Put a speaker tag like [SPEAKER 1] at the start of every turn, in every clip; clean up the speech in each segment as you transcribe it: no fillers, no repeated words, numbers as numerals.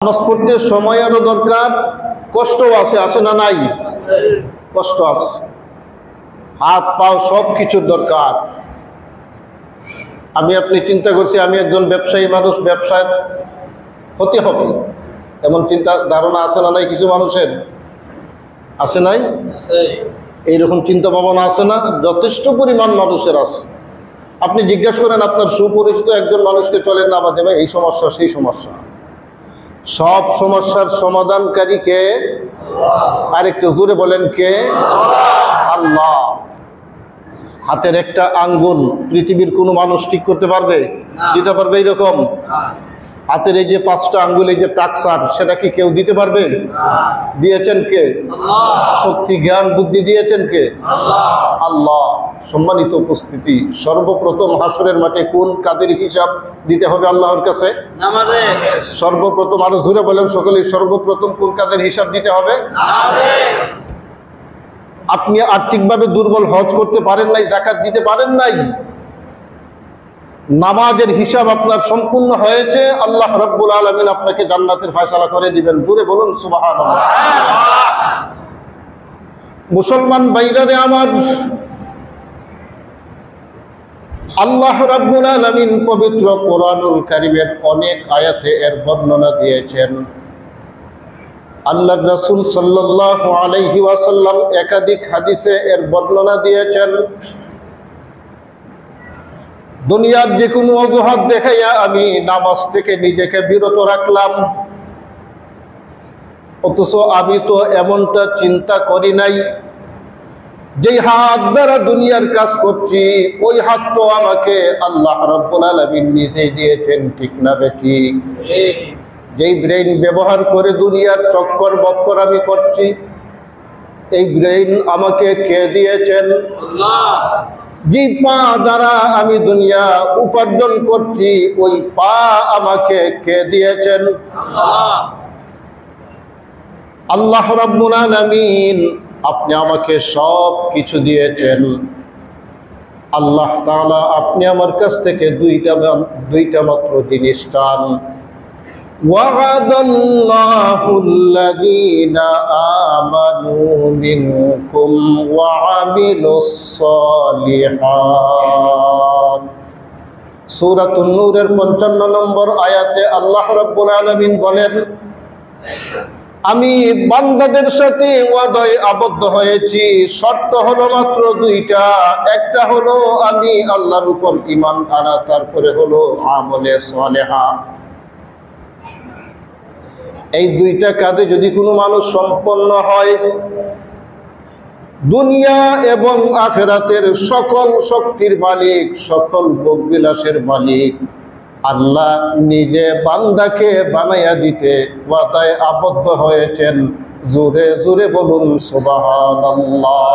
[SPEAKER 1] নামাজ পড়তে সময় আরো দরকার, কষ্ট আছে, আছে না নাই? কষ্ট আছে, হাত পাও সব কিছুর দরকার। আপনি চিন্তা করছি আমি একজন ব্যবসায়ী মানুষ, ব্যবসায় হতে হবে এমন চিন্তা ধারণা আছে না নাই? কিছু মানুষের আছে নাই? এইরকম চিন্তা ভাবনা আছে না? যথেষ্ট পরিমাণ মানুষের আছে। আপনি জিজ্ঞাসা করেন আপনার সুপরিচিত একজন মানুষকে, চলেন না বা দেবে এই সমস্যা সেই সমস্যা, সব সমস্যার সমাধানকারী কে? আর একটু জোরে বলেন কে? আল্লাহ। হাতের একটা আঙ্গুল পৃথিবীর কোনো মানুষ ঠিক করতে পারবে? দিতে পারবে এইরকম? হাতের এই যে 5টা আঙ্গুল, এই যে টাকসার, সেটা কি কেউ দিতে পারবে? দিয়েছেন কে? শক্তি জ্ঞান বুদ্ধি দিয়েছেন কে? আল্লাহ। সম্মানিত উপস্থিতি, সর্বপ্রথম হাসরের মাঠে কোন কাদের হিসাব দিতে হবে আল্লাহর কাছে? সর্বপ্রথম, আরো জোরে বলেন সকলেই, সর্বপ্রথম কোন কাদের হিসাব দিতে হবে? আপনি আর্থিকভাবে দুর্বল, হজ করতে পারেন নাই, যাকাত দিতে পারেন নাই, নামাজের হিসাব আপনার সম্পূর্ণ হয়েছে, আল্লাহ রাব্বুল আলামিন আপনাকে জান্নাতের ফয়সালা করে দিবেন। জোরে বলুন সুবহানাল্লাহ। মুসলমান ভাইরা আমার, আল্লাহ রাব্বুল আলামিন পবিত্র কোরআনুল কারীমের অনেক আয়াতে এর বর্ণনা দিয়েছেন। আল্লাহর রাসূল সাল্লাল্লাহু আলাইহি ওয়াসাল্লাম একাধিক হাদিসে এর বর্ণনা দিয়েছেন। দুনিয়ার যে কোনো অজুহাত দেখাইয়া আমি নামাজ থেকে নিজেকে বিরত রাখলাম, অথচ আমি তো এমনটা চিন্তা করি নাই যেই হাত দ্বারা দুনিয়ার কাজ করছি, ওই হাত তো আমাকে আল্লাহ রাব্বুল আলামিন নিজেই দিয়েছেন, ঠিক না বেঠিক? যেই ব্রেইন ব্যবহার করে দুনিয়ার চক্কর বক্কর আমি করছি, এই ব্রেইন আমাকে কে দিয়েছেন? আল্লাহ। যে পা দ্বারা আমি দুনিয়া উপার্জন করছি, ওই পা আমাকে কে দিয়েছেন? আল্লাহ। আল্লাহ রাব্বুল আলামিন আপনি আমাকে সব কিছু দিয়েছেন। আল্লাহ তাআলা আপনি আমার কাছ থেকে দুইটা মাত্র জিনিস চান। ওয়া'আদাল্লাহুল্লাযীনা আমানু মিনকুম ওয়া আমিলুস সালিহাত। সূরাতুন নূরের 55 নম্বর আয়াতে আল্লাহ রাব্বুল আলামিন বলেন, আমি বান্দাদের সাথে ওয়াদায় আবদ্ধ হয়েছি, শর্ত হলো মাত্র দুইটা। একটা হলো আমি আল্লাহর উপর ঈমান আনা, তারপরে হলো আমলে সালেহা। এই দুইটা কাজে যদি কোনো মানুষ সম্পন্ন হয়, দুনিয়া এবং আখিরাতের সকল শক্তির মালিক, সকল ভোগবিলাসের মালিক আল্লাহ নিজে বান্দাকে বানাইয়া দিতে ওয়াদায় আবদ্ধ হয়েছেন। জোরে জোরে বলুন সুবহানাল্লাহ।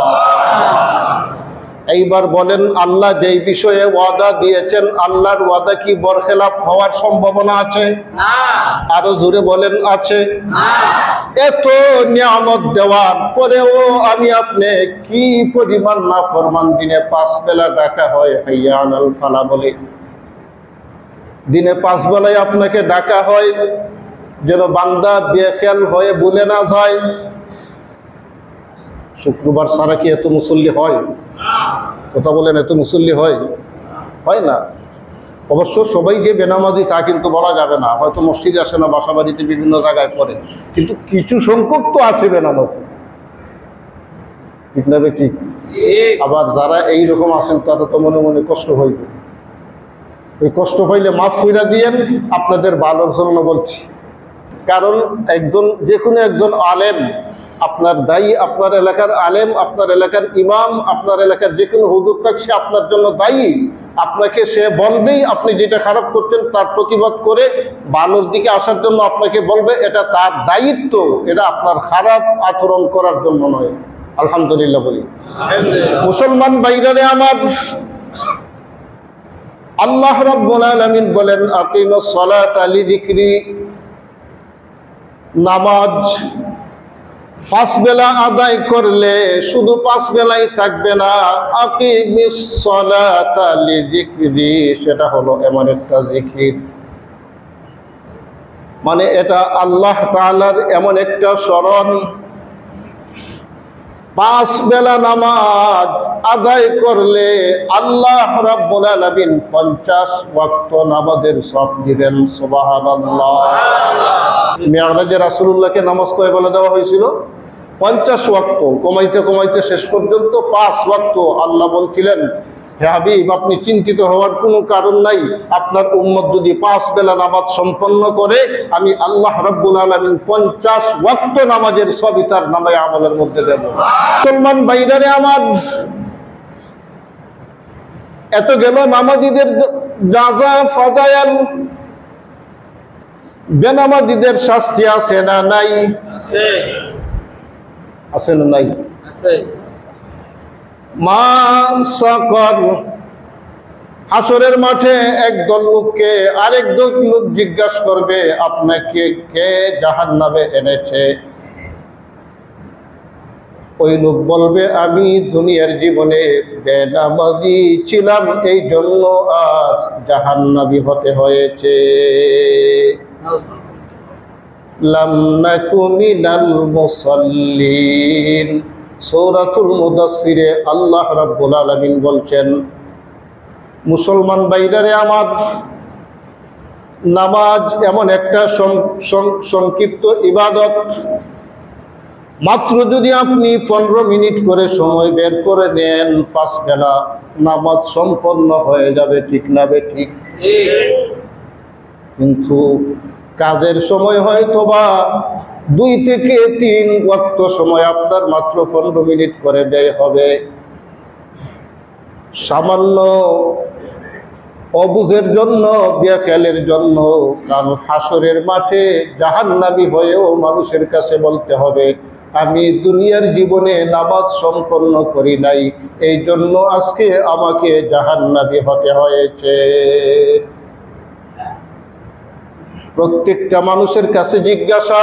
[SPEAKER 1] এইবার বলেন, আল্লাহ যেই বিষয়ে ওয়াদা দিয়েছেন, আল্লাহর ওয়াদা কি বরখেলাপ হওয়ার সম্ভাবনা আছে? না। আরো জোরে বলেন, আছে? না। এত নিয়ামত দেওয়ার পরেও আমি আপনি কি পরিমাণ নাফরমান, দিনে 5 বেলা ডাকা হয় হাইয়া আলাল ফালাহ বলে, দিনে 5 বেলায় আপনাকে ডাকা হয় যেন বান্দা বেখেয়াল হয়ে ভুলে না যায়। শুক্রবার ছাড়া কি এত মুসল্লি হয়? কথা বলেন, এত মুসল্লি হয়? হয় না। অবশ্য সবাই যে বেনামাজি তা কিন্তু বলা যাবে না, হয়তো মসজিদে আসে না, বাসা বাড়িতে বিভিন্ন জায়গায় পড়ে, কিন্তু কিছু সংখ্যক তো আছে বেনামাজি, ঠিক না? ঠিক। আবার যারা এইরকম আছেন তারা তো মনে মনে কষ্ট হইবে। ওই কষ্ট পাইলে মাফ কইরা দিয়েন, আপনাদের ভালোর জন্য বলছি। কারণ যে কোনো একজন আলেম আপনার দায়ী, আপনার এলাকার আলেম, আপনার এলাকার ইমাম, আপনার এলাকার যে কোনো হুজুর থাক, সে আপনার জন্য দায়ী। আপনাকে সে বলবেই, আপনি যেটা খারাপ করছেন তার প্রতিবাদ করে ভালোর দিকে আসার জন্য আপনাকে বলবে, এটা তার দায়িত্ব, এটা আপনার খারাপ আচরণ করার জন্য নয়। আলহামদুলিল্লাহ বলি। মুসলমান ভাইরা আমার, আল্লাহ রাব্বুল আলামিন বলেন, আকিমুস সালাতা লিযিকরি। নামাজ 5 বেলা আদায় করলে শুধু 5 বেলাই থাকবে না, আকিমিস সালাতা লিযিকরি, সেটা হলো এমন একটা জিকির মানে এটা আল্লাহ তাআলার এমন একটা স্মরণ। 5 বেলা নামাজ আদায় করলে আল্লাহ রাব্বুল আলামিন 50 ওয়াক্ত নামাজের সওয়াব দিবেন। সুবহানাল্লাহ। মিরাজে রাসূলুল্লাহকে নামাজ কয় বেলা দেওয়া হয়েছিল? 50 ওয়াক্ত। কমাইতে কমাইতে শেষ পর্যন্ত 5 ওয়াক্ত। আল্লাহ বলছিলেন, হে হাবিব, আপনি চিন্তিত হওয়ার কোনো কারণ নাই। আপনার উম্মত যদি 5 বেলা নামাজ সম্পন্ন করে, আমি আল্লাহ রাব্বুল আলামিন 50 ওয়াক্ত নামাজের সবই তার নামায়ে আমলের মধ্যে দেব। মুসলমান ভাইরারে আমার, এত গেল নামাজীদের জাযা ফাজায়াল। বেনামাজীদের শাস্তি আছে না নাই? আছে। আছে না নাই? আছে। মা সাকার, হাসরের মাঠে একদল লোককে আরেক দল লোক জিজ্ঞাসা করবে, আপনাকে কে জাহান্নামে এনেছে? ওই লোক বলবে, আমি দুনিয়ার জীবনে বেনামাজি ছিলাম, এই জন্য আজ জাহান্নামী হতে হয়েছে। লাম নাকু মিনাল মুসাল্লিন। সূরাতুল মুদাসসিরে আল্লাহ রাব্বুল আলামিন বলছেন, মুসলমান ভাইরারে আমার, নামাজ এমন একটা সংক্ষিপ্ত ইবাদত, মাত্র যদি আপনি 15 মিনিট করে সময় বের করে নেন, 5 বেলা নামাজ সম্পন্ন হয়ে যাবে। ঠিক না বে ঠিক? কিন্তু কাজের সময় হয়তোবা 2 থেকে 3 ওয়াক্ত সময় আপনার মাত্র 15 মিনিট করে ব্যয় হবে। সামান্য অবুঝের জন্য, বেখেয়ালের জন্য কাল হাসরের মাঠে জাহান্নামী হয়েও মানুষের কাছে বলতে হবে, আমি দুনিয়ার জীবনে নামাজ সম্পন্ন করি নাই, এই জন্য আজকে আমাকে জাহান্নামী হতে হয়েছে। প্রত্যেকটা মানুষের কাছে জিজ্ঞাসা,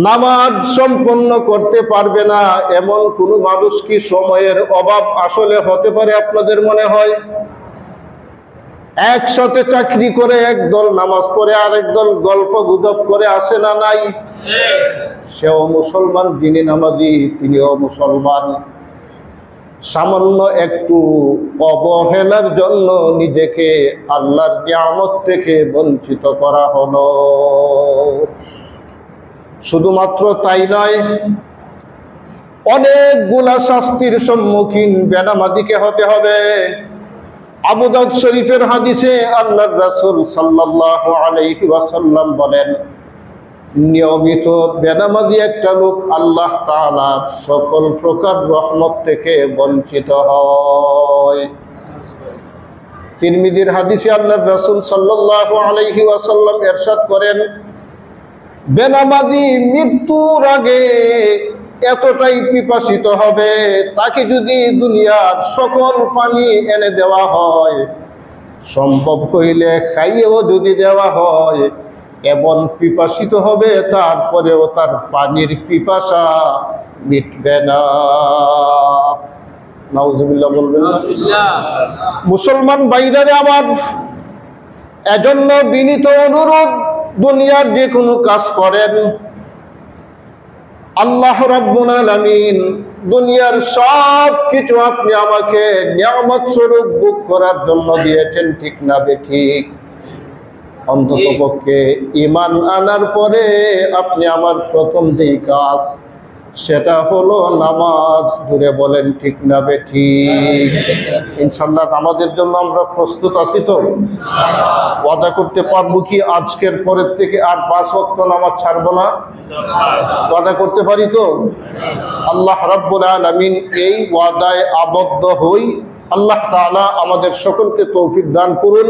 [SPEAKER 1] নামাজ সম্পন্ন করতে পারবে না এমন কোন মানুষ কি সময়ের অভাব আসলে হতে পারে আপনাদের মনে হয়? একসাথে চাকরি করে একদল নামাজ পড়ে আরেক দল গল্প গুজব করে, আসে না নাই? সেও মুসলমান, যিনি নামাজি তিনিও মুসলমান। সামান্য একটু অবহেলার জন্য নিজেকে আল্লাহর নিয়ামত থেকে বঞ্চিত করা হলো। শুধুমাত্র তাই নয়, অনেকগুলা শাস্তির সম্মুখীন বেনামাজিকে হতে হবে। আবু দাউদ শরীফের হাদিসে আল্লাহর রাসূল সাল্লাল্লাহু আলাইহি ওয়াসাল্লাম বলেন, নিয়মিত বেনামাজি একটা লোক আল্লাহ তাআলার সকল প্রকার রহমত থেকে বঞ্চিত হয়। তিরমিজির হাদিসে আল্লাহর রাসূল সাল্লাল্লাহু আলাইহি ওয়াসাল্লাম ইরশাদ করেন, বেনামাজি মৃত্যুর আগে এতটাই পিপাসিত হবে, তাকে যদি দুনিয়ার সকল পানি এনে দেওয়া হয়, সম্ভব হইলে খাইয়েও যদি দেওয়া হয়, এমন পিপাসিত হবে তারপরেও তার পানির পিপাসা মিটবে না। নাউজুবিল্লাহ বলবেন না? মুসলমান ভাইরারে আমার, এজন্য বিনীত অনুরোধ, দুনিয়ার যে কোনো কাজ করেন, আল্লাহ রাব্বুল আলামিন দুনিয়ার সব কিছু আপনি আমাকে নিয়ামত স্বরূপ ভোগ করার জন্য দিয়েছেন। ঠিক না বে ঠিক? অন্তত পক্ষে ঈমান আনার পরে আপনি আমার প্রথম যেই কাজ, সেটা হলো নামাজ। জুড়ে বলেন ঠিক না বে ঠিক? ইনশাআল্লাহ নামাজের জন্য আমরা প্রস্তুত আছি তো? ওয়াদা করতে পারবো কি আজকের পরের থেকে আর 5 ওয়াক্ত নামাজ ছাড়বো না? ওয়াদা করতে পারি তো? আল্লাহ রাব্বুল আলামিন এই ওয়াদায় আবদ্ধ হই। আল্লাহ তাআলা আমাদের সকলকে তৌফিক দান করুন।